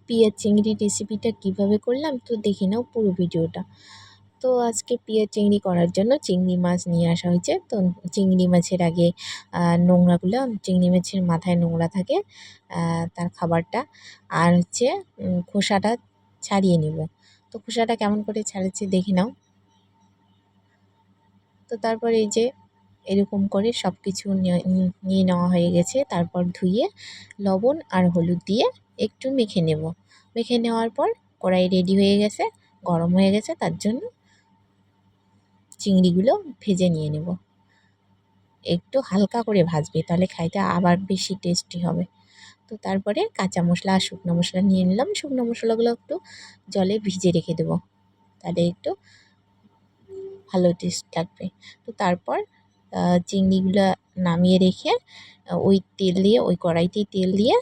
পেঁয়াজ চিংড়ি রেসিপিটা কিভাবে করলাম তো দেখে নাও পুরো ভিডিওটা। তো আজকে পেঁয়াজ চিংড়ি করার জন্য চিংড়ি মাছ নিয়ে আসা হয়েছে। তো চিংড়ি মাছের আগে নোংরাগুলো, চিংড়ি মাছের মাথায় নোংরা থাকে, তার খাবারটা আর হচ্ছে খোসাটা ছাড়িয়ে নেব। তো খোসাটা কেমন করে ছাড়াচ্ছি দেখে নাও। তো তারপর এই যে এরকম করে সব কিছু নিয়ে নেওয়া হয়ে গেছে। তারপর ধুয়ে লবণ আর হলুদ দিয়ে একটু মেখে নেব। মেখে নেওয়ার পর কড়াই রেডি হয়ে গেছে, গরম হয়ে গেছে, তার জন্য চিংড়িগুলো ভেজে নিয়ে নেব। একটু হালকা করে ভাজবে, তাহলে খাইতে আবার বেশি টেস্টি হবে। তো তারপরে কাঁচা মশলা আর শুকনো মশলা নিয়ে নিলাম। শুকনো মশলাগুলো একটু জলে ভিজে রেখে দেবো, তাহলে একটু ভালো টেস্ট লাগবে। তো তারপর চিংড়িগুলো নামিয়ে রেখে ওই তেল দিয়ে, ওই কড়াইতেই তেল দিয়ে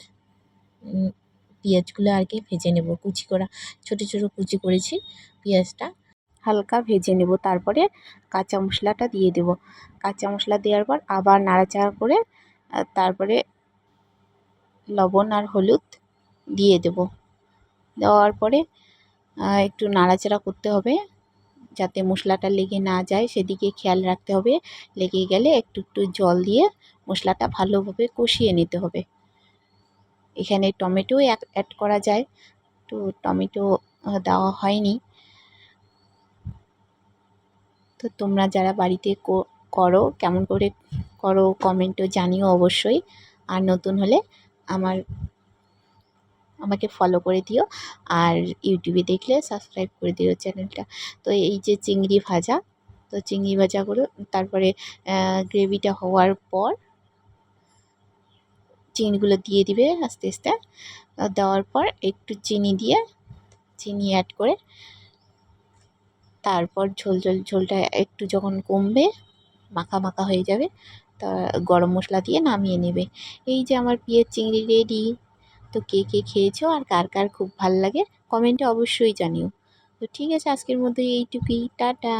পেঁয়াজগুলো আর কি ভেজে নেব। কুচি করা ছোটো ছোটো কুচি করেছি পেঁয়াজটা, হালকা ভেজে নেব। তারপরে কাঁচা মশলাটা দিয়ে দেব। কাঁচা মশলা দেওয়ার পর আবার নাড়াচাড়া করে তারপরে লবণ আর হলুদ দিয়ে দেব। দেওয়ার পরে একটু নাড়াচাড়া করতে হবে, যাতে মশলাটা লেগে না যায় সেদিকে খেয়াল রাখতে হবে। লেগে গেলে একটু একটু জল দিয়ে মশলাটা ভালোভাবে কষিয়ে নিতে হবে। এখানে টমেটো অ্যাড করা যায়, তো টমেটো দেওয়া হয়নি। তো তোমরা যারা বাড়িতে করো কেমন করে করো কমেন্টও জানিও অবশ্যই। আর নতুন হলে আমাকে ফলো করে দিও, আর ইউটিউবে দেখলে সাবস্ক্রাইব করে দিও চ্যানেলটা। তো এই যে চিংড়ি ভাজা, তো চিংড়ি ভাজাগুলো তারপরে গ্রেভিটা হওয়ার পর চিংড়িগুলো দিয়ে দিবে আস্তে আস্তে। দেওয়ার পর একটু চিনি অ্যাড করে তারপর ঝোলটা একটু যখন কমবে, মাখা মাখা হয়ে যাবে, তা গরম মশলা দিয়ে নামিয়ে নেবে। এই যে আমার পেঁয়াজ চিংড়ি রেডি। তো কে কে খেয়েছো আর কার কার খুব ভাল লাগে কমেন্টে অবশ্যই জানিও। তো ঠিক আছে, আজকের মতো এইটুকুই, টাটা।